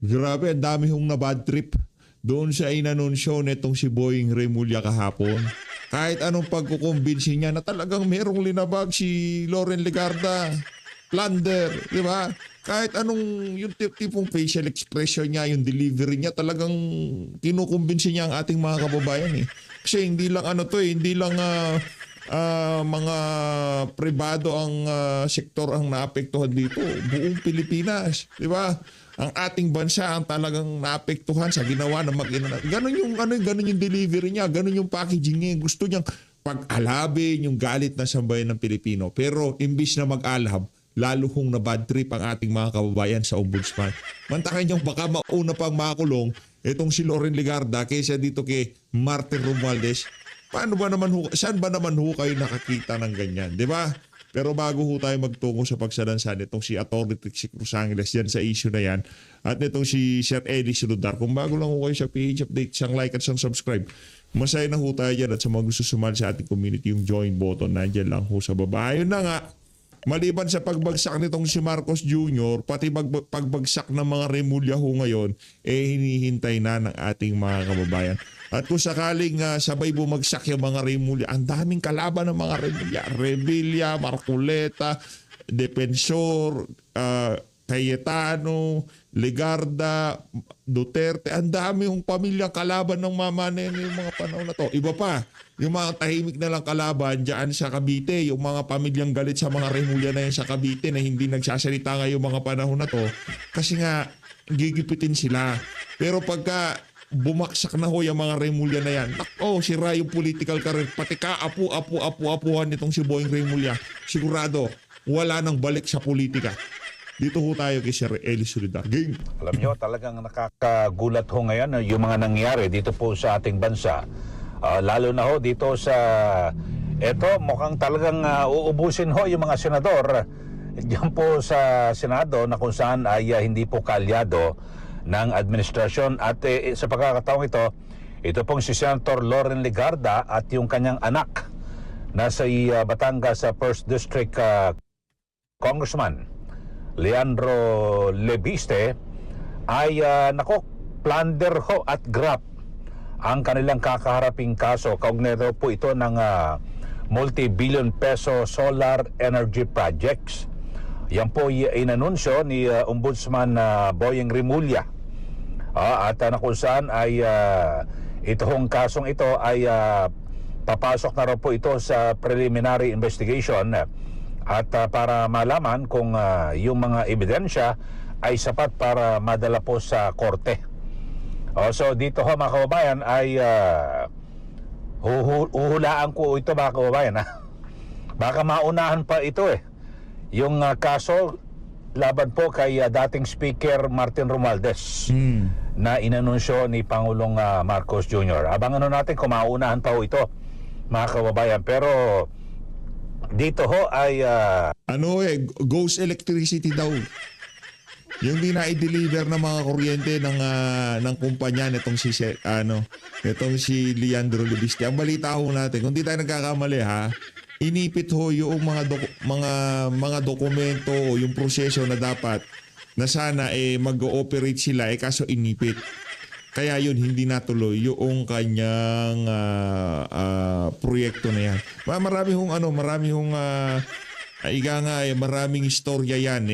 Grabe, ang dami hong na bad trip doon sa inanunsyo netong si Boying Remulla kahapon. Kahit anong pagkukumbinsi niya na talagang merong linabag si Loren Legarda. Plunder, di ba? Kahit anong yung tipong facial expression niya, yung delivery niya, talagang kinukumbinsi niya ang ating mga kababayan eh. Kasi hindi lang hindi lang mga pribado ang sektor ang naapektuhan dito. Buong Pilipinas, di ba? Ang ating bansa ang talagang naapektuhan sa ginawa ng mag-ina. Ganun yung delivery niya, ganun yung packaging niya. Gusto niyang pag-alabin yung galit na sambayan ng Pilipino. Pero imbis na mag-alab, lalo hong na bad trip ang ating mga kababayan sa ombudsman. Mantakin niyo baka mauna pang makulong itong si Loren Legarda kaysa dito kay Martin Romualdez. Saan ba naman ho kayo nakakita ng ganyan, di ba? Pero bago ho tayo magtungo sa pagsalansan itong si Atty. Trixie Cruz Angeles yan sa issue na yan at itong si Sir Eli Saludar, kung bago lang ho kayo sa PH Update, siyang like at siyang subscribe. Masaya na ho tayo dyan at sa mga gusto sumali sa ating community, yung join button nandiyan lang ho sa baba. Ayun na nga, maliban sa pagbagsak nitong si Marcos Jr., pati pagbagsak ng mga Remulla ho ngayon, hinihintay na ng ating mga kababayan. At kung sakaling sabay bumagsak yung mga Remulla, ang daming kalaban ng mga Remulla. Revilla, Marcoleta, Defensor, Cayetano, Legarda, Duterte. Ang dami yung pamilyang kalaban ng mama na yung mga panahon na to. Iba pa, yung mga tahimik na lang kalaban dyan sa Cavite, yung mga pamilyang galit sa mga Remulla na yan sa Cavite na hindi nagsasalita ngayong mga panahon na to. Kasi nga, gigipitin sila. Pero pagka bumaksak na ho yung mga Remulla na yan, sira yung political career, pati apuhan nitong si Boying Remulla, sigurado, wala nang balik sa politika. Dito ho tayo kay Sir Eli Saludar. Game. Alam nyo, talagang nakakagulat ho ngayon yung mga nangyari dito po sa ating bansa. Lalo na ho dito sa, mukhang talagang uubusin ho yung mga senador diyan po sa Senado na kung saan ay hindi po kalyado ng administrasyon. At sa pagkakataong ito pong si Senator Loren Legarda at yung kanyang anak na sa Batangas 1st District Congressman Leandro Lebiste ay plunder ho at graft ang kanilang kakaharaping kaso. Kaugnay daw po ito ng multi-billion peso solar energy projects. Yan po inanunsyo ni Ombudsman Boying Remulla. At na kung saan ay itong kasong ito ay papasok na raw po ito sa preliminary investigation at para malaman kung yung mga ebidensya ay sapat para madala po sa korte. So dito ho mga kababayan ay huhulaan ko ito mga kababayan. Baka maunahan pa ito yung kaso laban po kay dating Speaker Martin Romualdez na inanunsyo ni Pangulong Marcos Jr. Abangan natin kung maunahan pa ho ito mga kababayan. Pero dito ho ay ghost electricity daw. Yung di na i-deliver ng mga kuryente ng kumpanya nitong si Leandro Lebiste. Ang balita ho natin, kung di tayo nagkakamali inipit ho yung mga dokumento o yung proseso na dapat na sana mag-ooperate sila kaso inipit. Kaya yun, hindi natuloy yung kanyang proyekto na yan. Maraming istorya yan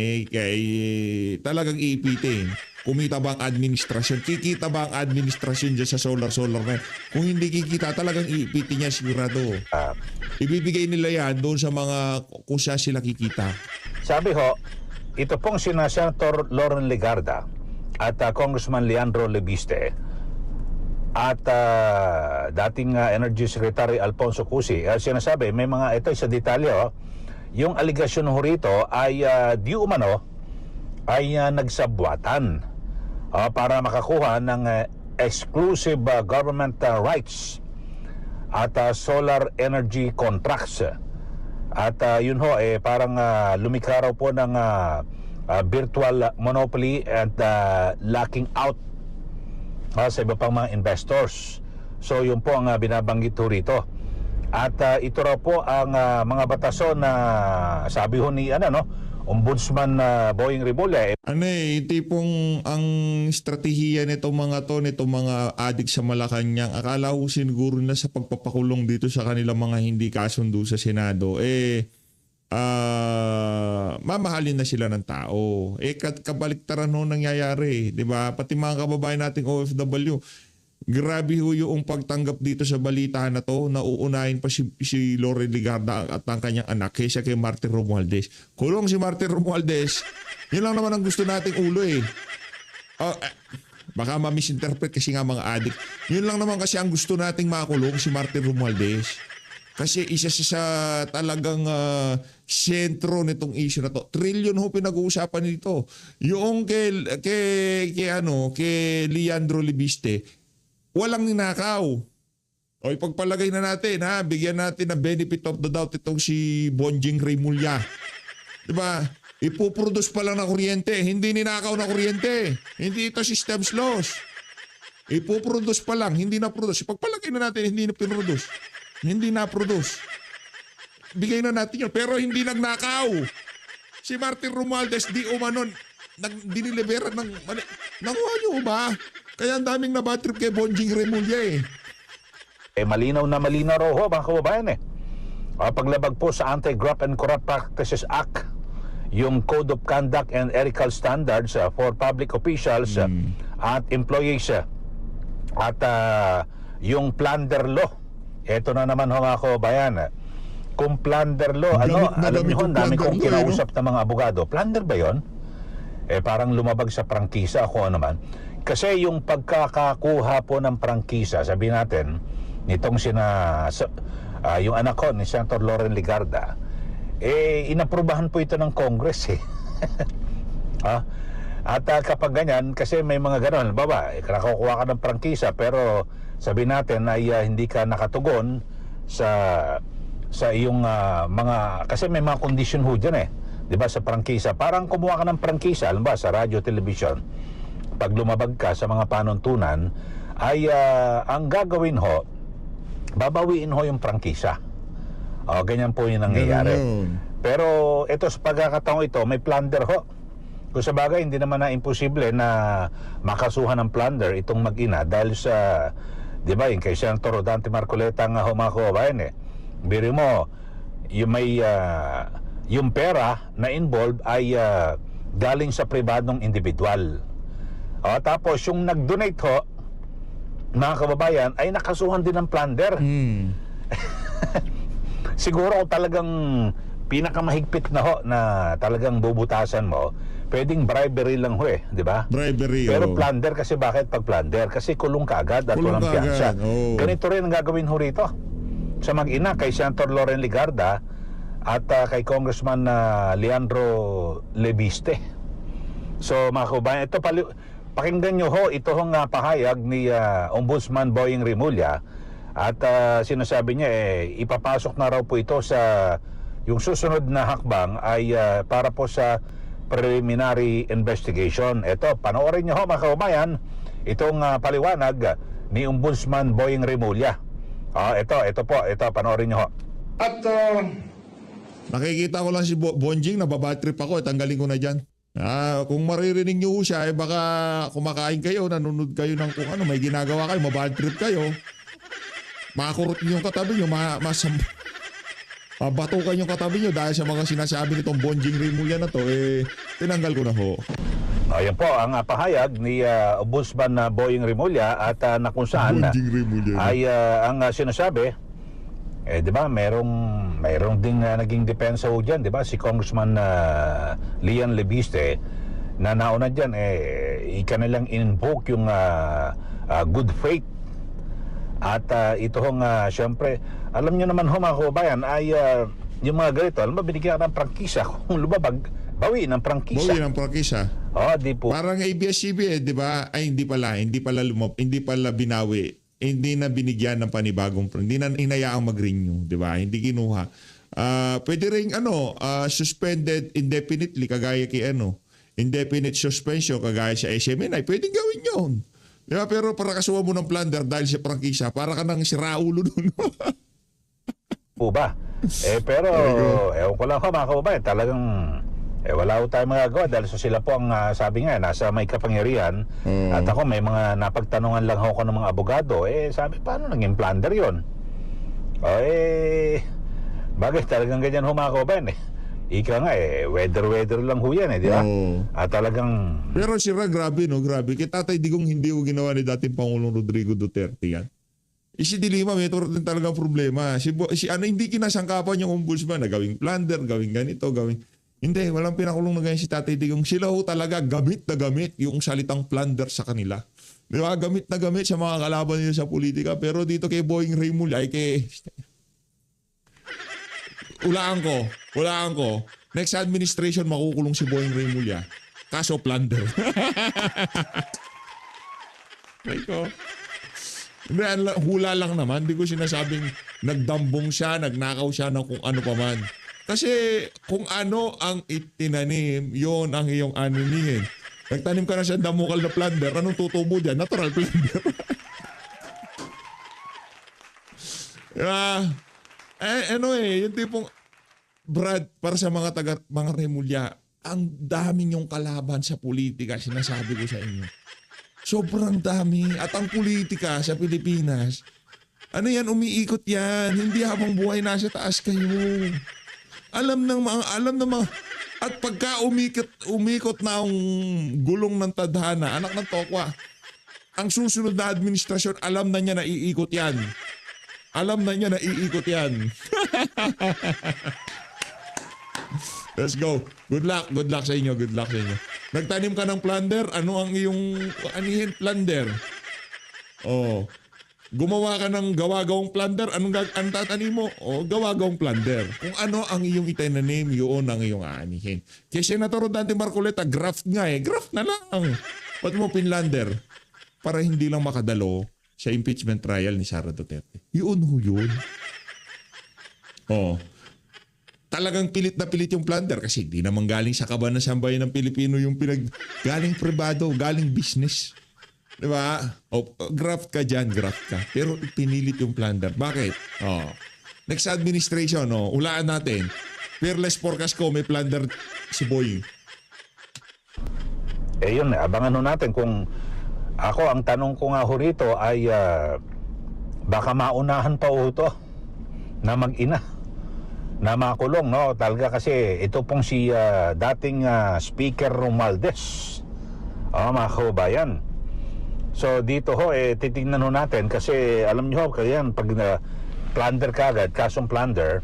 talagang iipitin. Kumita ba ang administrasyon? Kikita ba ang administrasyon dyan sa solar na yan? Kung hindi kikita, talagang iipitin niya sigurado. Ibibigay nila yan doon sa mga kung sila kikita. Sabi ho, ito pong Senator Loren Legarda at Congressman Leandro Lebiste at dating Energy Secretary Alfonso Cusi, sinasabi may mga ito sa detalye yung aligasyon ho rito ay di umano ay nagsabwatan para makakuha ng exclusive government rights at solar energy contracts. At yun ho parang lumikha raw po ng virtual monopoly and locking out sa iba pang mga investors. So yun po ang binabanggit ho rito. At ito raw po ang mga batason na sabi ho ni Ombudsman Boying Rimulya. Ano eh, tipong ang estratehiya nitong mga adik sa Malacanang, akala ko siguro na sa pagpapakulong dito sa kanilang mga hindi kasundo sa Senado, mamahalin na sila ng tao. Kabaliktaran ho nangyayari, di ba? Pati mga kababayan nating OFW, grabe ho yung pagtanggap dito sa balita na to, nauunahin pa si Loren Legarda at ang kanyang anak kaysa kay Martin Romualdez. Kulong si Martin Romualdez, yun lang naman ang gusto nating ulo eh. Baka ma-misinterpret kasi nga mga adik. Yun lang naman kasi ang gusto nating makulong si Martin Romualdez. Kasi isa siya sa talagang sentro nitong issue na to. Trillion ho pinag-uusapan nito. Yung kay Leandro Libiste, walang ninakaw. O ipagpalagay na natin, ha, bigyan natin ng benefit of the doubt itong si Bonjing Rimulya. 'Di ba? Ipoproduce pa lang na kuryente, hindi ninakaw na kuryente. Hindi ito systems loss. Ipoproduce pa lang, hindi na-produce. Ipagpalagay na natin, hindi na-produce. Hindi na-produce. Bigay na natin yun. Pero hindi nagnakaw. Si Martin Romualdez di umanon. Diniliberan ng... Nakuha niyo ba? Kaya ang daming nabatrip kay Bonjing Rimulya Malinaw na malinaw raw ho, mga kababayan paglabag po sa Anti-Graft and Corrupt Practices Act, yung Code of Conduct and Ethical Standards for Public Officials at Employees at yung Plunder Law. Ito na naman ho, mga kababayan. Kung plunder law, alam niyo ho, dami kong kinausap ng mga abogado. Plunder ba yon? Parang lumabag sa prangkisa ako naman. Kasi yung pagkakakuha po ng prangkisa, sabihin natin, nitong yung anak ko, ni Senator Loren Legarda, inaprubahan po ito ng Congress At kapag ganyan, kasi may mga gano'n, nakukuha ka ng prangkisa, pero sabihin natin ay hindi ka nakatugon sa iyong mga, kasi may mga condition ho dyan 'di ba, sa prangkisa. Parang kumuha ka ng prangkisa, alam ba, sa radio, television, pag lumabag ka sa mga panuntunan, ay ang gagawin ho, babawiin ho yung prangkisa. Ganyan po yung nangyayari. Pero ito, sa pagkakataong ito, may plunder ho. Kung sa bagay, hindi naman na imposible na makasuhan ng plunder itong mag-ina dahil sa, di ba, yung kay Senator Rodante Marcoleta nga ho, mga kababayan biro mo, yung pera na involved ay galing sa pribadong individual. Tapos yung nag-donate ho, mga kababayan, ay nakasuhan din ng plunder. Siguro talagang pinakamahigpit na ho na talagang bubutasan mo, pwedeng bribery lang ho di ba? Bribery. Pero plunder, kasi bakit pag plunder? Kasi kulong ka agad at walang piyansa. Ganito rin ang gagawin ho rito sa mag-ina kay Senator Loren Legarda at kay Congressman Leandro Lebiste. So mga kababayan, ito pakinggan nyo ho, ito hong pahayag ni Ombudsman Boying Rimulya at sinasabi niya ipapasok na raw po ito sa yung susunod na hakbang ay para po sa preliminary investigation. Ito, panoorin nyo ho, mga kababayan, itong paliwanag ni Ombudsman Boying Rimulya. Ito po, panoorin nyo ho. At nakikita ko lang si Bonjing, nababatrip ako, tanggalin ko na dyan. Kung maririnig nyo siya, baka kumakain kayo, nanonood kayo ng kung ano, may ginagawa kayo, mabatrip kayo. Makakurot nyo yung katabi nyo, mabatukan yung katabi nyo dahil sa mga sinasabi nitong Bonjing Rimulya na to, tinanggal ko na ho. Ayan po ang pahayag ni Ombudsman Boying Rimulya at na kung saan ay ang sinasabi, di ba, mayroong ding naging depensa ho dyan, di ba, si Congressman Leon Lebiste na nauna dyan, ikanilang in-invoke yung good faith. At ito hong syempre, alam nyo naman ho, mga kababayan, ay yung mga ganito, alam ba, binigyan ka ng prangkisa, kung lumabag, bawi ng prangkisa. Bawi ng prangkisa. Di po. Parang ABS-CBN, di ba? Ay, hindi pala binawi. Hindi na binigyan ng panibagong hindi na inayaang mag-renew, di ba? Hindi kinuha. Pwede ring suspended indefinitely kagaya kay indefinite suspension kagaya sa SMNI, pwedeng gawin 'yon. Di ba? Pero para kasuha mo ng plunder dahil sa prangkisa, para ka nang siraulo doon. Po ba? Pero ewan ko lang ho, mga kababayan, talagang Wala ho tayong magagawa dahil sila po ang sabi nga, nasa may kapangyarihan. At ako may mga napagtanungan lang ako ng mga abogado. Sabi, paano naging plunder yun? Bagay talagang ganyan humakoban Ika nga weather lang ho yan di ba? At talagang... Pero sira, grabe no, grabe. Kay Tatay Digong hindi ko ginawa ni dating Pangulong Rodrigo Duterte yan. Si Dilima, may din talagang problema. Hindi kinasangkapan yung ombudsman na gawing plunder, gawing ganito, gawing... Hindi, walang pinakulong na ganyan si Tatay Digong. Sila ho talaga gamit na gamit yung salitang plunder sa kanila. Di ba? Gamit na gamit sa mga kalaban nila sa politika. Pero dito kay Boying Remulla, Hulaan ko. Next administration, makukulong si Boying Remulla. Kaso plunder. Like, hindi, hula lang naman. Hindi ko sinasabing nagdambong siya, nagnakaw siya ng kung ano pa man. Kasi kung ano ang itinanim, yon ang iyong aninihin. Nagtanim ka na siya damukal na plunder, anong tutubo dyan? Natural plunder. Yung tipong Brad, para sa mga mga Remulla, ang dami niyong kalaban sa politika, sinasabi ko sa inyo. Sobrang dami. At ang politika sa Pilipinas, umiikot yan. Hindi habang buhay nasa taas kayo. Alam ng mga, at pagka umikot na ang gulong ng tadhana, anak ng tokwa, ang susunod na administrasyon, alam na niya na iikot yan. Let's go. Good luck sa inyo. Nagtanim ka ng plunder, ano ang iyong anihin plunder? Gumawa ka ng gawa-gawang plunder, anong tatanim mo? Gawa-gawang plunder. Kung ano ang iyong itinanim, yun ang iyong aanihin. Kaya Senator Dante Marcoleta, graft nga graft na lang. Ba't mo pinlander? Para hindi lang makadalo sa impeachment trial ni Sara Duterte. Yun. Talagang pilit na pilit yung plunder kasi di naman galing sa kaban ng sambayan ng Pilipino yung galing pribado, galing business. Di ba? Graft ka dyan, graft ka. Pero pinilit yung plunder. Bakit? Next administration, ulaan natin. Fearless forecast ko, may plunder si Boying. Yun, abangan natin kung ako, ang tanong ko nga ho rito ay baka maunahan pa ho ito na mag-ina na makulong, no? Talaga kasi ito pong si dating Speaker Romualdez. Mga kababayan. So dito ho, titignan ho natin kasi alam nyo ho, kaya pag plunder ka agad, kasong plunder,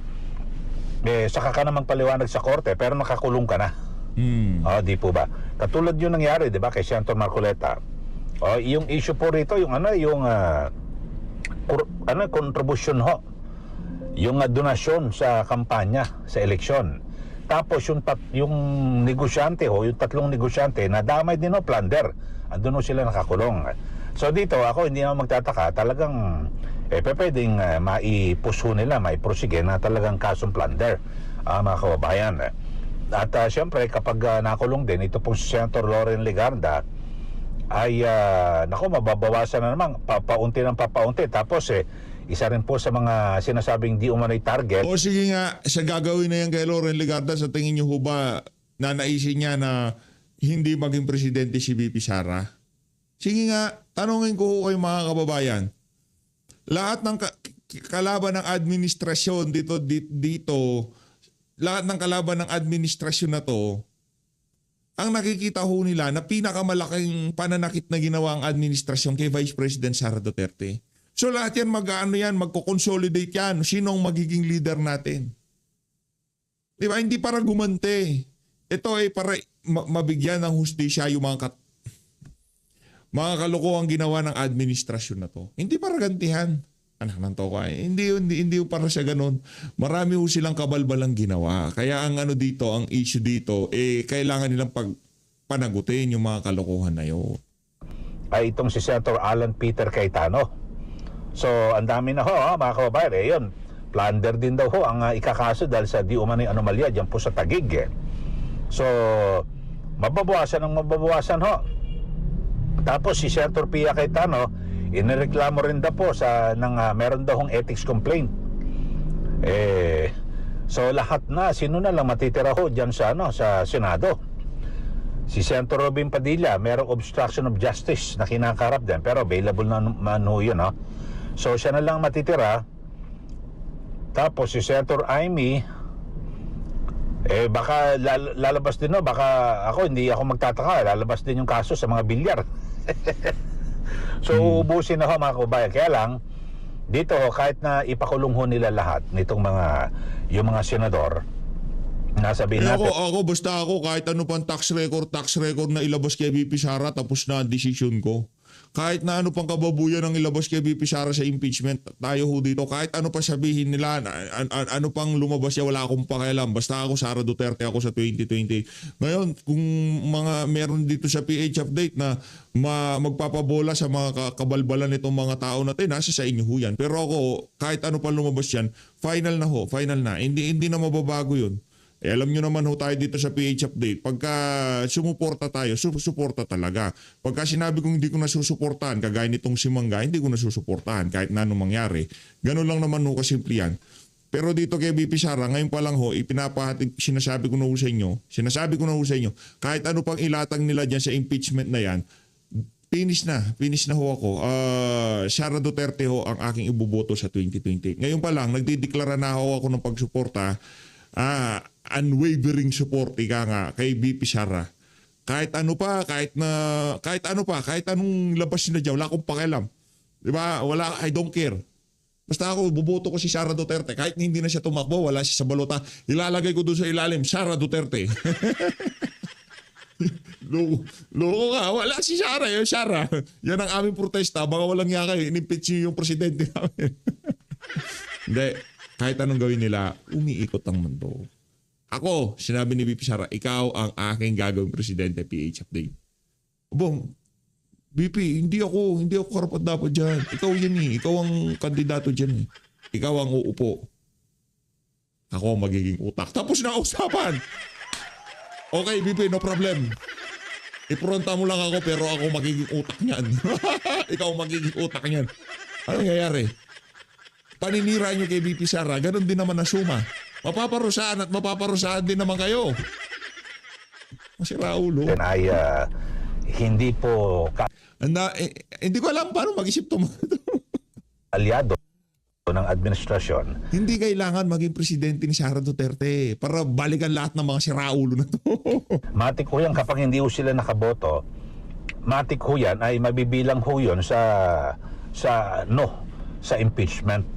saka ka na magpaliwanag sa korte pero nakakulong ka na. Di po ba? Katulad yung nangyari, di ba, kay Senator Marcoleta. Yung issue po rito, yung contribution ho. Yung donasyon sa kampanya, sa eleksyon. Tapos yung negosyante yung tatlong negosyante, nadamay din plunder. Andun sila nakakulong. So dito, ako hindi naman magtataka, talagang pwedeng maipuso nila, maiprosige na talagang kasong plunder, mga kababayan. At siyempre, kapag nakulong din, ito pong si Senator Loren Legarda, ay mababawasan na naman, papaunti. Tapos isa rin po sa mga sinasabing di umano'y target. Sige nga, sa gagawin na yan kay Loren Legarda, sa tingin niyo ho ba na naisin niya na hindi maging presidente si VP Sara? Sige nga, tanungin ko ho kayo mga kababayan. Lahat ng kalaban ng administrasyon dito, lahat ng kalaban ng administrasyon na to, ang nakikita ho nila na pinakamalaking pananakit na ginawa ang administrasyon kay Vice President Sara Duterte. So lahat yan magko-consolidate yan. Sinong magiging leader natin? Di ba? Hindi para gumante. Ito ay para mabigyan ng hustisya yung mga kalokohang ginawa ng administrasyon na to. Hindi para gantihan. Anak ng toko hindi para sa ganun. Marami ho silang kabalbalang ginawa. Kaya ang ang issue dito, kailangan nilang panagutin yung mga kalokohan na yun. Ay itong si Senator Alan Peter Cayetano. So, ang dami na ho, mga kababayan. Yun, plunder din daw ho ang ikakaso dahil sa di umano'y anomalya dyan po sa Taguig. So, mababawasan ho. Tapos si Senator Pia Cayetano, inireklamo rin daw po meron daw hong ethics complaint. So lahat na, sino na lang matitira ho dyan sa, sa Senado? Si Senator Robin Padilla, merong obstruction of justice na kinakarap din, pero available naman ho yun. So siya na lang matitira. Tapos si Senator Amy, baka lalabas din, baka ako, hindi ako magtataka, lalabas din yung kaso sa mga bilyar. So ubusin na ho mga kabayan. Kaya lang, dito kahit na ipakulong ho nila lahat nitong yung mga senador, nasabihin natin. Basta ako, kahit ano pang tax record na ilabas kay VP Sara, tapos na ang desisyon ko. Kahit na ano pang kababuyan ang ilabas kay VP Sara sa impeachment, tayo ho dito. Kahit ano pa sabihin nila, ano pang lumabas niya, wala akong pakialam. Basta ako, Sara Duterte ako sa 2020. Ngayon, kung meron dito sa PH update na magpapabola sa mga kabalbalan nitong mga tao natin, nasa sa inyo ho yan. Pero ako, kahit ano pa lumabas yan, final na. Hindi na mababago yun. Alam nyo naman ho tayo dito sa PH Update, pagka sumuporta tayo, suporta talaga. Pagka sinabi kong hindi ko nasusuportahan, kagaya nitong si Mangga, hindi ko nasusuportahan kahit na anong mangyari. Ganun lang naman ho kasimple yan. Pero dito kay VP Sara, ngayon pa lang ho, sinasabi ko na ho sa inyo, kahit ano pang ilatang nila dyan sa impeachment na yan, finish na ho ako. Sara Duterte ho ang aking iboboto sa 2020. Ngayon pa lang, nagdideklara na ho ako ng pagsuporta, unwavering support nga kay VP Sara. Kahit anong labas nila diyan, wala akong pakialam. 'Di ba? I don't care. Basta ako boboto ko si Sara Duterte kahit hindi na siya tumakbo, wala siya sa balota. Ilalagay ko doon sa ilalim, Sara Duterte. Loko ka, wala si Sara, yung Sara. Yan ang aming protesta, baka walang niya kayo, inimpeach niyo yung presidente namin. Hindi. Kahit anong gawin nila, umiikot ang mundo. Ako, sinabi ni VP Sara, ikaw ang aking gagawing presidente, PH Update. Bong, VP, hindi ako karapat dapat dyan. Ikaw yan Ikaw ang kandidato dyan Ikaw ang uupo. Ako ang magiging utak. Tapos na usapan. Okay, VP, no problem. Ipronta mo lang ako pero ako magiging utak niyan. Ikaw magiging utak niyan. Ano nangyayari? Paninira nyo kay VP Sara, ganun din naman na suma. Mapaparusahan din naman kayo. Masira ulo. Then ay hindi po hindi ko alam paano mag-isip to. aliado ng administrasyon. Hindi kailangan maging presidente ni Sara Duterte para balikan lahat ng mga siraulo na to. Matik ho yan kapag hindi ho sila nakaboto, matik ho yan ay mabibilang ho yun sa impeachment.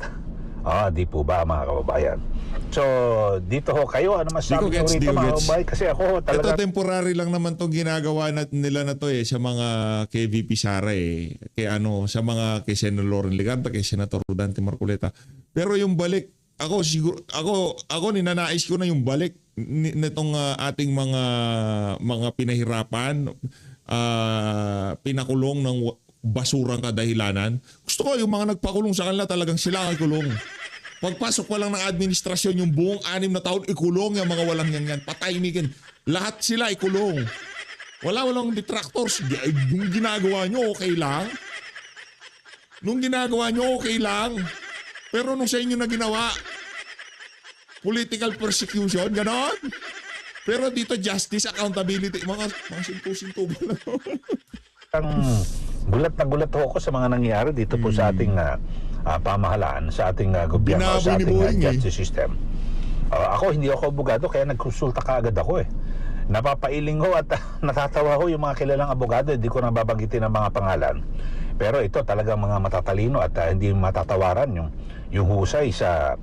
Di po ba mga kababayan? So, dito ho kayo, ano masabi nyo rito mga kababayan? Kasi ako talaga... Ito temporary lang naman itong ginagawa nila na to sa mga kay VP Sara sa mga kay Senator Loren Legarda, kay Senator Rodante Marcoleta. Pero yung balik, ako ninanais ko na yung balik nitong ating mga pinahirapan, pinakulong ng basurang kadahilanan. Gusto ko yung mga nagpakulong sa kanila talagang sila ang ikulong. Pagpasok pa lang ng administrasyon, yung buong 6 na taon, ikulong yung mga walang yan. Patahimikin. Lahat sila ikulong. Walang detractors. Yung ginagawa nyo, okay lang. Pero nung sa inyo na ginawa, political persecution, ganon. Pero dito, justice, accountability, mga sinto-sinto ba lang. Gulat na gulat ako sa mga nangyayari dito po sa ating pamahalaan, sa ating gobyerno, sa ating justice system. Ako, hindi ako abogado, kaya nagkonsulta kaagad ako Napapailing ho at natatawa ho yung mga kilalang abogado, hindi ko na babanggitin ang mga pangalan. Pero ito talagang mga matatalino at hindi matatawaran yung husay sa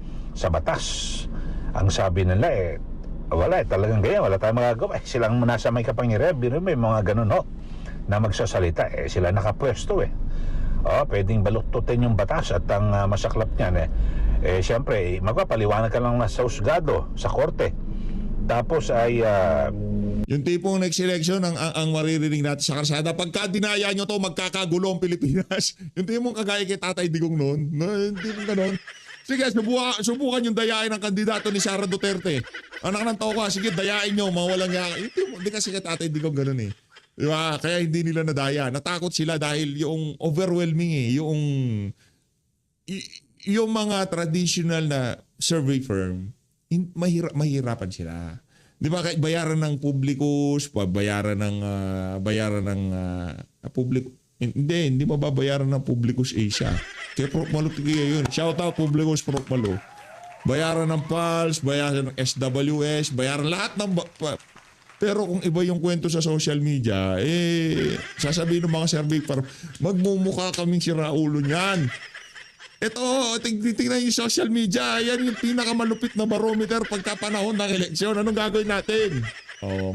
batas. Ang sabi nila wala talagang ganyan, wala tayong magagawa. Silang nasa may kapangyarihan, may mga ganun na magsasalita, sila nakapwesto pwedeng baluktutin yung batas at ang masaklap niyan siyempre magpapaliwanag ka lang na sa husgado, sa korte. Tapos ay yung tipong next election ang maririnig natin sa karsada, pagka dinaya nyo to, magkakagulo ang Pilipinas. Yung tipong kagaya kay Tatay Digong noon, yung tipong ganon. Sige, subukan yung dayain ng kandidato ni Sara Duterte. Anak ng tao ka, sige, dayain nyo, mawalang yakin. Hindi kasi kay Tatay Digong ganon Diba? Kaya hindi nila nadaya. Natakot sila dahil yung overwhelming yung mga traditional na survey firm, mahirapan sila. Di ba, kahit bayaran ng publicus, bayaran ng public, hindi mababayaran ng Publicus Asia. Kaya Prof. Malo, yun. Shout out Publicus, Prof. Malo. Bayaran ng PALS, bayaran ng SWS, bayaran lahat ng... Pero kung iba yung kwento sa social media, sasabihin ng mga survey firm, magmumukha kaming siraulo niyan. Ito, tingnan yung social media. Yan yung pinakamalupit na barometer pagkapanahon ng eleksyon. Anong gagawin natin?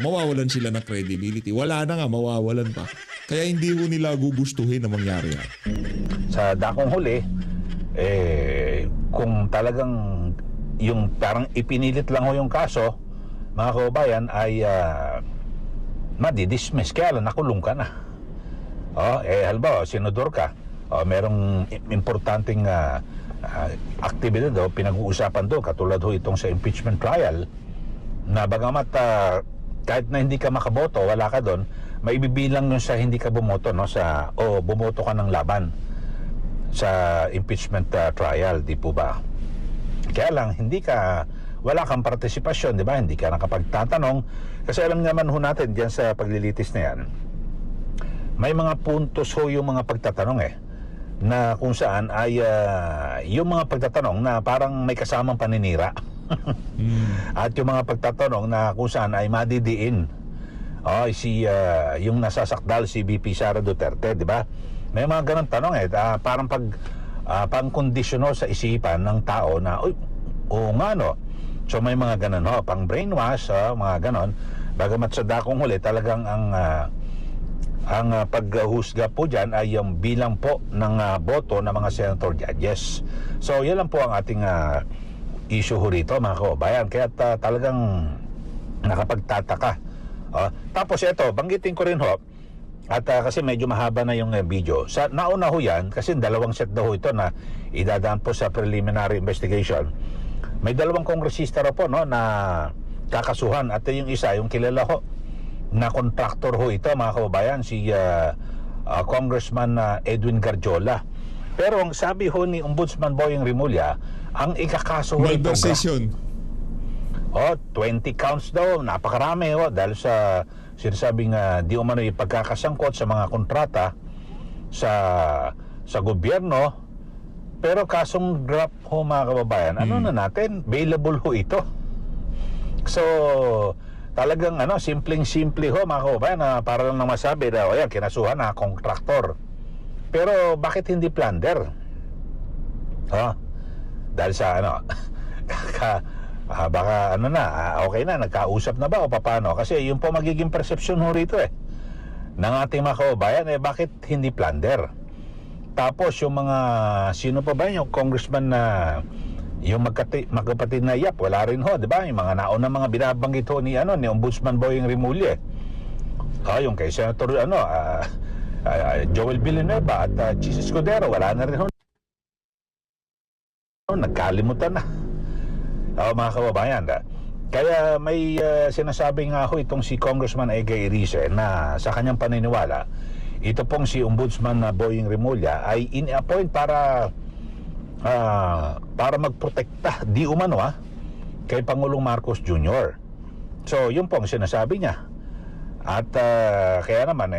Mawawalan sila ng credibility. Wala na nga, mawawalan pa. Kaya hindi ho nila gugustuhin na mangyari yan. Sa dakong huli, kung talagang yung parang ipinilit lang ho yung kaso, mga kababayan, ay madidismiss. Kaya lang, nakulong ka na. Halimbawa, senador ka, merong importanteng aktibidad pinag-uusapan doon, katulad ho itong sa impeachment trial, na bagamat kahit na hindi ka makaboto, wala ka doon, maibibilang yun sa hindi ka bumoto, no? Bumoto ka ng laban sa impeachment trial, di po ba? Kaya lang, wala kang partisipasyon, di ba? Hindi ka nakapagtatanong. Kasi alam naman ho natin diyan sa paglilitis na yan, may mga puntos ho yung mga pagtatanong na kung saan ay yung mga pagtatanong na parang may kasamang paninira. At yung mga pagtatanong na kung saan ay madidiin yung nasasakdal si VP Sara Duterte, di ba? May mga ganun tanong parang pang-kondisyono sa isipan ng tao na, oo nga no. So may mga ganun pang brainwash, mga ganun. Bagamat sa dakong huli, talagang ang paghusga po dyan ay yung bilang po ng boto ng mga senator judges. So yan lang po ang ating issue ho rito, mga kababayan. Kaya talagang nakapagtataka. Tapos ito, banggitin ko rin ho, at kasi medyo mahaba na yung video. Nauna ho yan, kasi dalawang set daw ito na idadaan po sa preliminary investigation. May dalawang kongresista raw po na kakasuhan. At yung isa, yung kilala ho, na kontraktor ho ito, mga kababayan, si Congressman Edwin Garjola. Pero ang sabi ho ni Ombudsman Boying Rimulya, ang ikakaso ho ito, 20 counts daw, napakarami dahil sa sinasabing di umano yung pagkakasangkot sa mga kontrata sa gobyerno. Pero kasong draft ho, mga kababayan, ano na natin, bailable ho ito. So talagang simpleng-simple ho, mga kababayan, para lang masabi na ayan, kinasuhan na kontraktor. Pero bakit hindi plunder? Dahil sa baka okay na, nagkausap na ba o paano? Kasi yung po magiging perception ho rito ng ating mga kababayan, bakit hindi plunder? Tapos yung mga, sino pa ba yung congressman na yung magkapatid na Yap, wala rin ho, di ba? Yung mga nauna mga binabanggit ho ni Ombudsman Boying Rimulya. Yung kay Senator Joel Villanueva at Chis Escudero, wala na rin ho. Nagkalimutan na. Mga kababayan, kaya may sinasabi nga ho itong si Congressman Egay Irice na sa kanyang paniniwala, ito pong si Ombudsman Boying Rimulya ay in-appoint para magprotekta di umano kay Pangulong Marcos Jr. So yun pong sinasabi niya. At kaya naman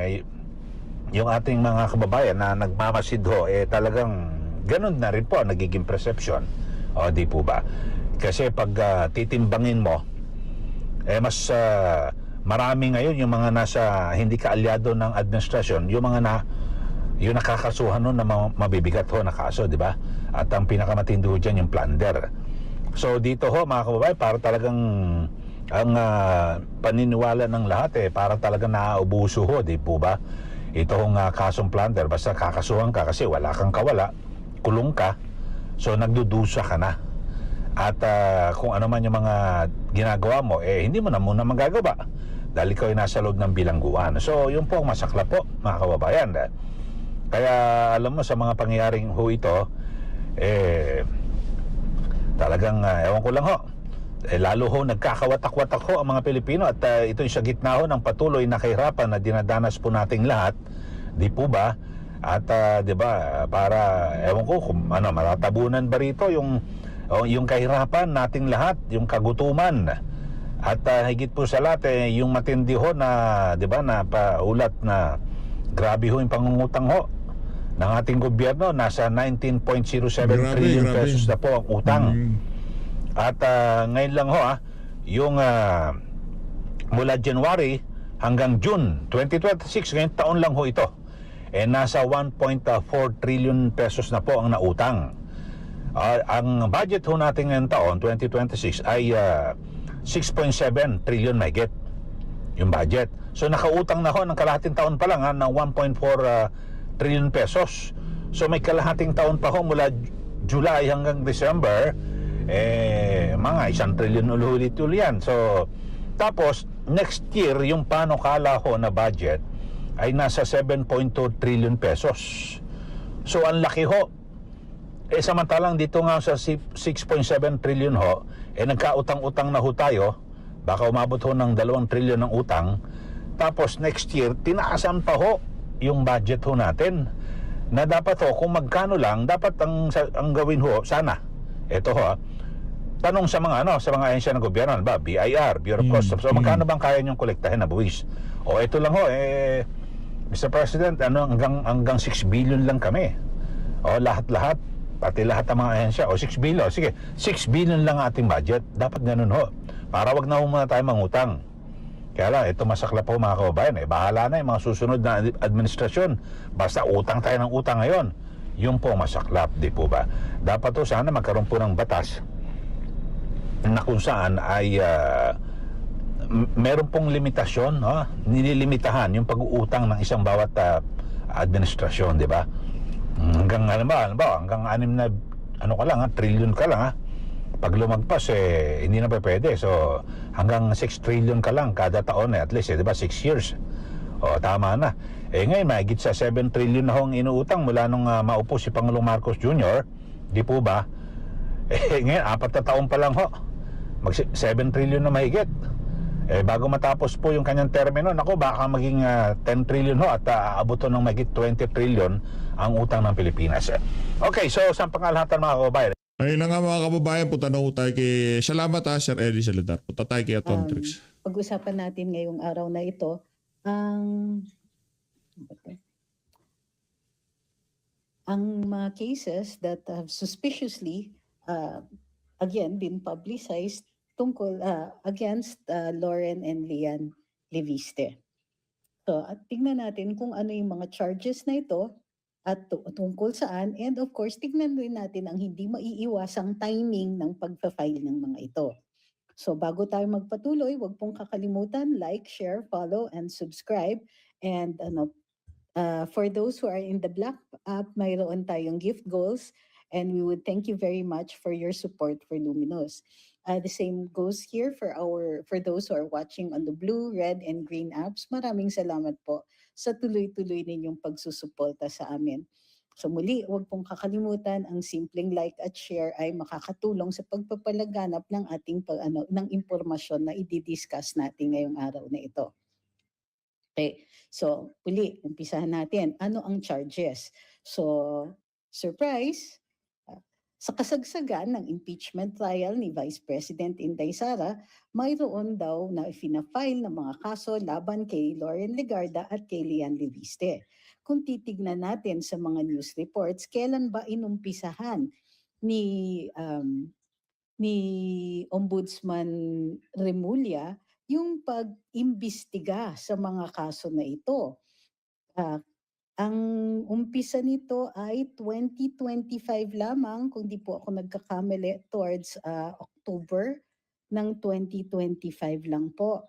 yung ating mga kababayan na nagmamasid ho, talagang ganun na rin po ang nagiging perception. Di po ba? Kasi pag titimbangin mo, mas marami ngayon yung mga nasa hindi kaalyado ng administrasyon, yung mga yung nakakasuhan nun na mabibigat ho na kaso, di ba? At ang pinakamatindi ho dyan yung plunder. So dito ho, mga kababayan, para talagang ang paniniwala ng lahat para talagang naaubuso ho, di po ba? Ito hong kasong plunder, basta kakasuhan ka kasi wala kang kawala, kulong ka, so nagdudusa ka na. At kung ano man yung mga ginagawa mo, hindi mo na muna magagawa dahil ikaw ay nasa loob ng bilangguan. So yun po ang masakla po, mga kababayan. Kaya alam mo, sa mga pangyayaring ho ito, talagang ewan ko lang ho, lalo ho nagkakawatak-watak ho ang mga Pilipino. At ito sa gitna ho ng patuloy na kahirapan na dinadanas po nating lahat, di po ba? At di ba, para ewan ko kung matatabunan ba rito yung O, yung kahirapan nating lahat, yung kagutuman. At higit po sa lahat, yung matindi ho na, di ba, na paulat na grabe ho yung pangungutang ho ng ating gobyerno. Nasa 19.07 trillion pesos na po ang utang. At ngayon lang ho, yung mula January hanggang June 2026, ngayong taon lang ho ito, nasa 1.4 trillion pesos na po ang nautang. Ang budget ho natin ngayong taon, 2026, ay 6.7 trillion mahigit yung budget. So nakautang na ho ng kalahating taon pa lang ng 1.4 trillion pesos. So may kalahating taon pa ho mula July hanggang December, mga 1 trillion ulit yan. So tapos next year yung panukala ho na budget ay nasa 7.2 trillion pesos. So ang laki ho. Samantalang dito nga sa 6.7 trillion ho, nagkautang-utang na ho tayo, baka umabot ho ng 2 trillion ng utang. Tapos next year, tinaasan pa ho yung budget ho natin. Na dapat ho, kung magkano lang, dapat ang gawin ho, sana, ito ho, tanong sa mga ahensya ng gobyerno, ba, BIR, Bureau of Customs, so magkano bang kaya niyong kolektahin na buwis? O ito lang ho, Mr. President, hanggang 6 billion lang kami. O lahat-lahat, pati lahat ng mga ahensya, o 6 billion, sige, 6 billion lang ating budget. Dapat ganun ho. Para wag na ho muna tayo mangutang. Kaya lang, ito masaklap po mga kababayan. Bahala na yung mga susunod na administrasyon. Basta utang tayo ng utang ngayon. Yung po masaklap, di po ba? Dapat ho sana magkaroon po ng batas na kung saan ay meron pong limitasyon, nililimitahan yung pag-uutang ng isang bawat administrasyon, di ba? Hanggang hanggang 6 na trillion ka lang Pag lumagpas hindi na pwede. So hanggang 6 trillion ka lang kada taon at least, di ba? 6 years. O tama na. Ngayon mahigit sa 7 trillion na hong inuutang mula nung maupo si Pangulong Marcos Jr. Di po ba? Ngayon 4 na taon pa lang ho. Mag 7 trillion na mahigit. Bago matapos po yung kanyang termino, nako baka maging 10 trillion ho at aabuto ng magigit 20 trillion ang utang ng Pilipinas. Okay, so sa pangalahatan mga kababayan. Ayun na nga mga kababayan, punta na tayo kay... Salamat Sir Eddie Salazar. Punta tayo kay Atty. Trix. Pag-usapan natin ngayong araw na ito, ang mga cases that have suspiciously, again, been publicized tungkol against Lauren and Lian Leviste. So, at tingnan natin kung ano yung mga charges na ito at tungkol saan. And of course, tingnan rin natin ang hindi maiiwasang timing ng pagpa-file ng mga ito. So, bago tayo magpatuloy, huwag pong kakalimutan, like, share, follow, and subscribe. And for those who are in the Black app, mayroon tayong gift goals. And we would thank you very much for your support for Luminous. The same goes here for those who are watching on the blue, red, and green apps. Maraming salamat po sa tuloy-tuloy ninyong pagsusuporta sa amin. So muli, huwag pong kakalimutan, ang simpleng like at share ay makakatulong sa pagpapalaganap ng ating ng impormasyon na i-discuss natin ngayong araw na ito. Okay, so muli, umpisahan natin. Ano ang charges? So, surprise! Sa kasagsagan ng impeachment trial ni Vice President Inday Sara, mayroon daw na fina-file ng mga kaso laban kay Lauren Legarda at kay Lian Leviste. Kung titignan natin sa mga news reports, kailan ba inumpisahan ni Ombudsman Remulla yung pag-imbestiga sa mga kaso na ito? Ang umpisa nito ay 2025 lamang, kung di po ako nagkakamali, towards October ng 2025 lang po.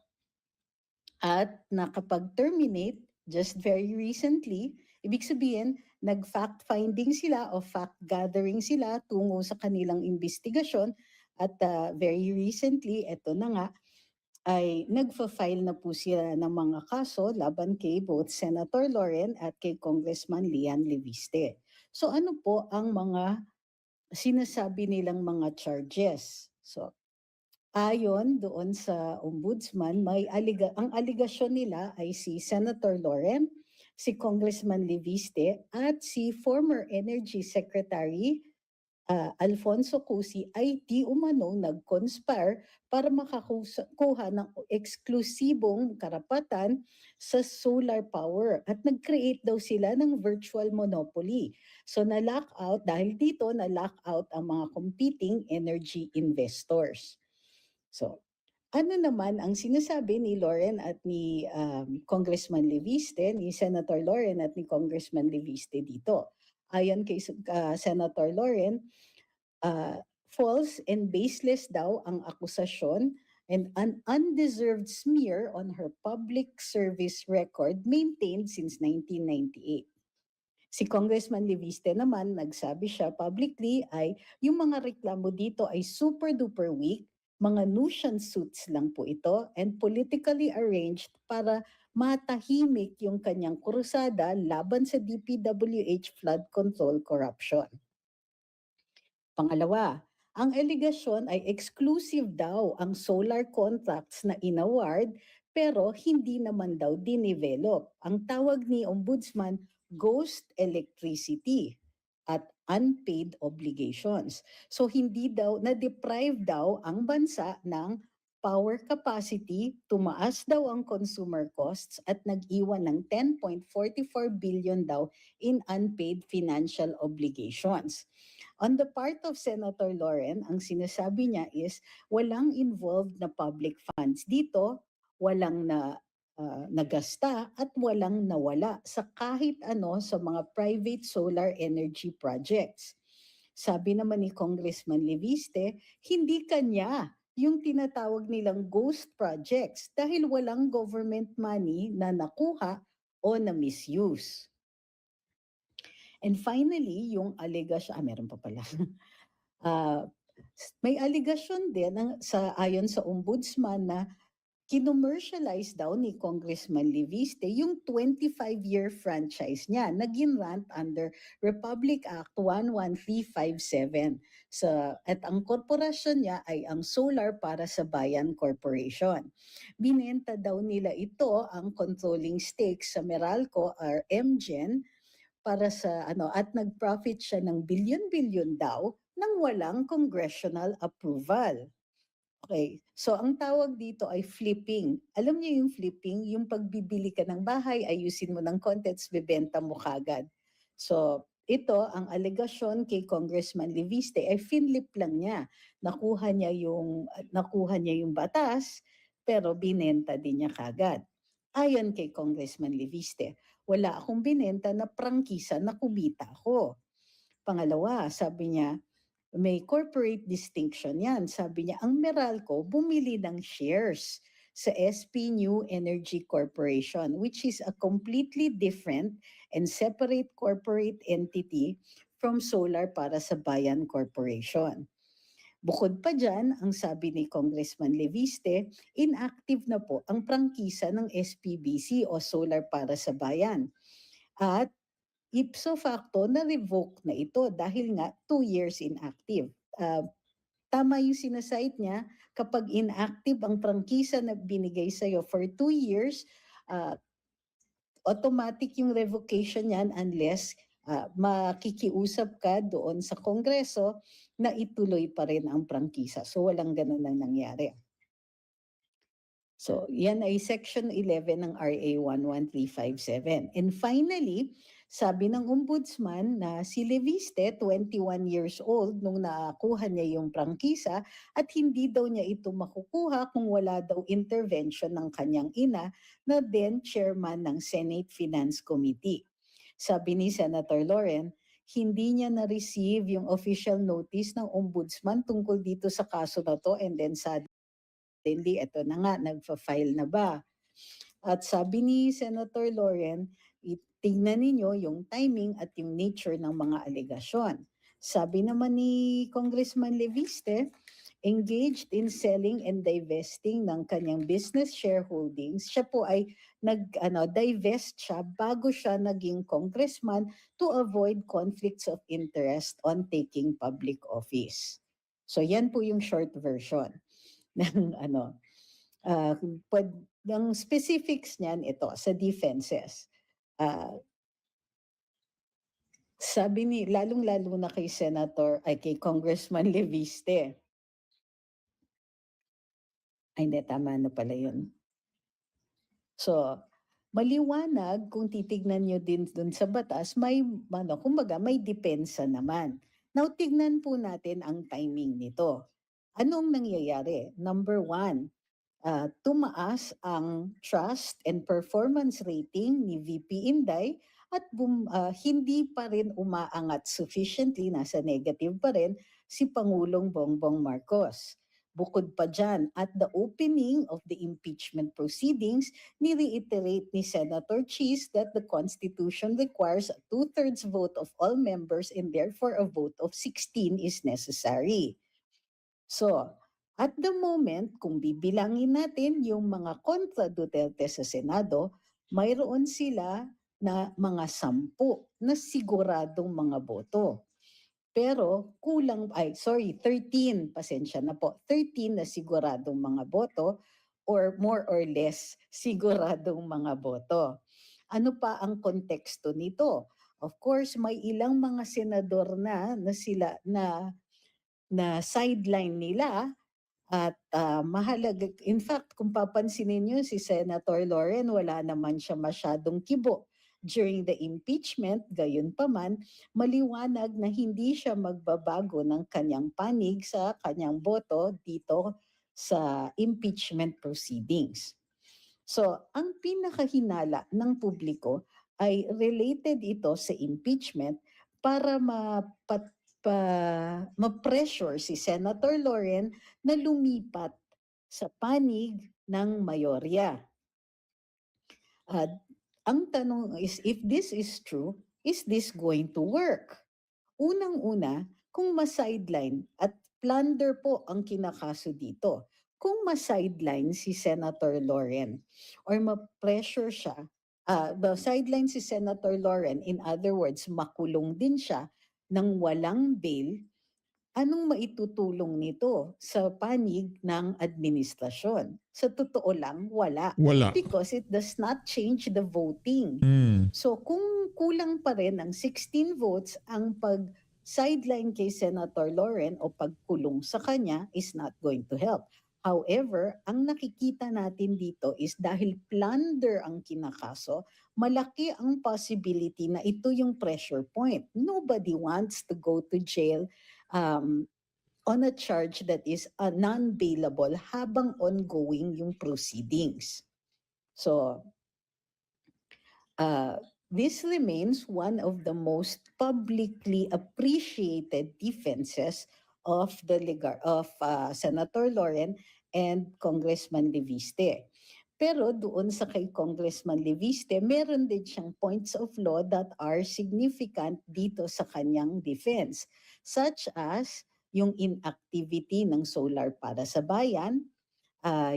At nakapag-terminate just very recently, ibig sabihin, nag-fact-finding sila o fact-gathering sila tungo sa kanilang investigasyon at very recently, eto na nga, ay nagfa-file na po sila ng mga kaso laban kay both Senator Lauren at kay Congressman Lian Leviste. So ano po ang mga sinasabi nilang mga charges? So ayon doon sa ombudsman, ang aligasyon nila ay si Senator Lauren, si Congressman Leviste at si former Energy Secretary Alfonso Cusi ay di umanong nag-conspire para makakuha ng eksklusibong karapatan sa solar power at nag-create daw sila ng virtual monopoly. So na-lockout, dahil dito na-lockout ang mga competing energy investors. So ano naman ang sinasabi ni Lauren at ni Congressman Leviste, ni Senator Lauren at ni Congressman Leviste dito? Ayon kay Senator Lauren, false and baseless daw ang akusasyon and an undeserved smear on her public service record maintained since 1998. Si Congressman Leviste naman, nagsabi siya publicly ay yung mga reklamo dito ay super duper weak, mga nuisance suits lang po ito and politically arranged para matahimik yung kanyang krusada laban sa DPWH flood control corruption. Pangalawa, ang aligasyon ay exclusive daw ang solar contracts na inaward pero hindi naman daw dinevelop. Ang tawag ni Ombudsman, ghost electricity at unpaid obligations. So hindi daw, na-deprive daw ang bansa ng power capacity, tumaas daw ang consumer costs at nag-iwan ng 10.44 billion daw in unpaid financial obligations. On the part of Senator Lauren, ang sinasabi niya is walang involved na public funds dito, walang nagasta at walang nawala sa kahit ano sa mga private solar energy projects. Sabi naman ni Congressman Leviste, hindi kanya yung tinatawag nilang ghost projects dahil walang government money na nakuha o na misuse. And finally, yung allegation, meron pa pala. May allegation din ayon sa ombudsman na kinomercialize daw ni Congressman Leviste yung 25-year franchise niya na ginrant under Republic Act 11357. At ang korporasyon niya ay ang Solar para sa Bayan Corporation. Binenta daw nila ito ang controlling stakes sa Meralco or MGen para sa at nag-profit siya ng bilyon-bilyon daw nang walang congressional approval. Okay, so ang tawag dito ay flipping. Alam niyo yung flipping, yung pagbibili ka ng bahay, ayusin mo ng contents, bebenta mo kagad. So ito, ang alegasyon kay Congressman Leviste ay finlip lang niya. Nakuha niya yung batas, pero binenta din niya kagad. Ayon kay Congressman Leviste, wala akong binenta na prangkisa na kumita ako. Pangalawa, sabi niya, may corporate distinction yan. Sabi niya, ang Meralco bumili ng shares sa SP New Energy Corporation, which is a completely different and separate corporate entity from Solar para sa Bayan Corporation. Bukod pa dyan, ang sabi ni Congressman Leviste, inactive na po ang prangkisa ng SPBC o Solar para sa Bayan. At ipso facto, na-revoke na ito dahil nga 2 years inactive. Tama yung sinasite niya, kapag inactive ang prangkisa na binigay sa'yo for 2 years, automatic yung revocation yan unless makikiusap ka doon sa Kongreso na ituloy pa rin ang prangkisa. So walang ganun na nangyari. So yan ay Section 11 ng RA 11357. And finally, sabi ng ombudsman na si Leviste, 21 years old nung nakuha niya yung prangkisa at hindi daw niya ito makukuha kung wala daw intervention ng kanyang ina na then chairman ng Senate Finance Committee. Sabi ni Senator Lauren, hindi niya na-receive yung official notice ng ombudsman tungkol dito sa kaso na to and then suddenly, eto na nga, nagpa-file na ba? At sabi ni Senator Lauren, tingnan ninyo yung timing at yung nature ng mga alegasyon. Sabi naman ni Congressman Leviste, engaged in selling and divesting ng kanyang business shareholdings. Siya po ay divest siya bago siya naging congressman to avoid conflicts of interest on taking public office. So yan po yung short version ng ng specifics niyan ito sa defenses. sabi ni lalong-lalo na kay kay Congressman Leviste. Ay hindi, tama na pala yun. So, maliwanag kung titignan nyo din dun sa batas, may, kumbaga, may depensa naman. Now, tignan po natin ang timing nito. Anong nangyayari? Number one, tumaas ang trust and performance rating ni VP Inday at hindi pa rin umaangat sufficiently, nasa negative pa rin, si Pangulong Bongbong Marcos. Bukod pa dyan, at the opening of the impeachment proceedings, ni-reiterate ni Senator Cheese that the Constitution requires a 2/3 vote of all members and therefore a vote of 16 is necessary. So, at the moment, kung bibilangin natin yung mga kontra Duterte sa Senado, mayroon sila na mga 10 na siguradong mga boto. Pero 13, pasensya na po, 13 na siguradong mga boto or more or less siguradong mga boto. Ano pa ang konteksto nito? Of course, may ilang mga senador na sila na sideline nila at mahalaga. In fact, kung papansinin niyo si Senator Loren, wala naman siya masyadong kibo during the impeachment. Gayunpaman, maliwanag na hindi siya magbabago ng kanyang panig sa kanyang boto dito sa impeachment proceedings. So, ang pinakahinala ng publiko ay related ito sa impeachment para ma-pressure si Senator Loren na lumipat sa panig ng mayorya. Ang tanong is, if this is true, is this going to work? Unang-una, kung ma-sideline at plunder po ang kinakaso dito, kung ma-sideline si Senator Loren or ma-pressure siya, ma-sideline si Senator Loren, in other words, makulong din siya ng walang bail, anong maitutulong nito sa panig ng administrasyon? Sa totoo lang, wala. Wala. Because it does not change the voting. So kung kulang pa rin ng 16 votes, ang pag-sideline kay Senator Loren o pagkulong sa kanya is not going to help. However, ang nakikita natin dito is dahil plunder ang kinakaso, malaki ang possibility na ito yung pressure point. Nobody wants to go to jail on a charge that is non-bailable habang ongoing yung proceedings. So, this remains one of the most publicly appreciated defenses of Senator Loren and Congressman Leviste. Pero doon sa kay Congressman Leviste, meron din siyang points of law that are significant dito sa kanyang defense, such as yung inactivity ng solar para sa bayan,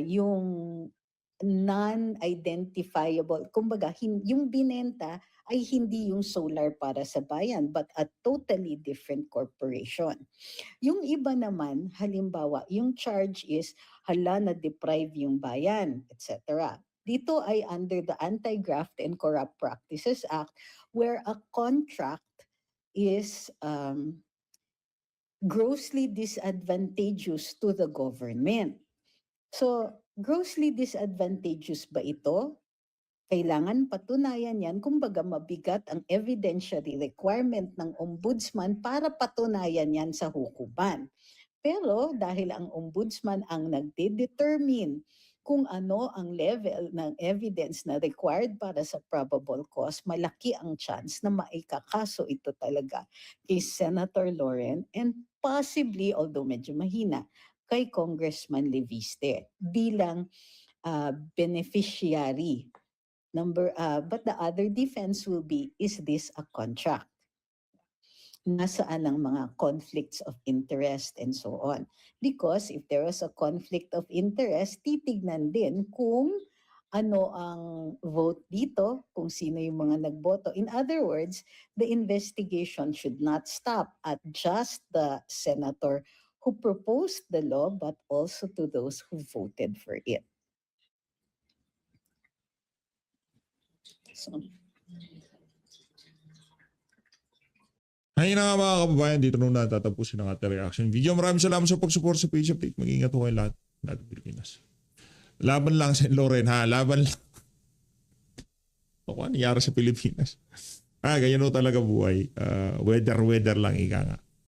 yung non-identifiable, kumbaga yung binenta ay hindi yung solar para sa bayan but a totally different corporation. Yung iba naman, halimbawa, yung charge is na-deprive yung bayan, etc. Dito ay under the Anti-Graft and Corrupt Practices Act where a contract is grossly disadvantageous to the government. So, grossly disadvantageous ba ito? Kailangan patunayan yan, kumbaga mabigat ang evidentiary requirement ng ombudsman para patunayan yan sa hukuman. Pero dahil ang ombudsman ang nagde-determine kung ano ang level ng evidence na required para sa probable cause, malaki ang chance na maikakaso ito talaga kay Senator Loren and possibly, although medyo mahina, kay Congressman Leviste bilang beneficiary. But the other defense will be, is this a contract? Nasaan ang mga conflicts of interest and so on. Because if there was a conflict of interest, titignan din kung ano ang vote dito, kung sino yung mga nagboto. In other words, the investigation should not stop at just the senator who proposed the law, but also to those who voted for it. So, Ayun na nga mga kababayan, dito nung natatapusin ang ating reaction video. Maraming salamat sa pag-support sa page update. Mag-ingat po kayo lahat. Lahat ng Pilipinas. Laban lang St. Loren ha. Laban lang. Ano nangyari sa Pilipinas? Ganyan o talaga buhay. Weather lang ika nga.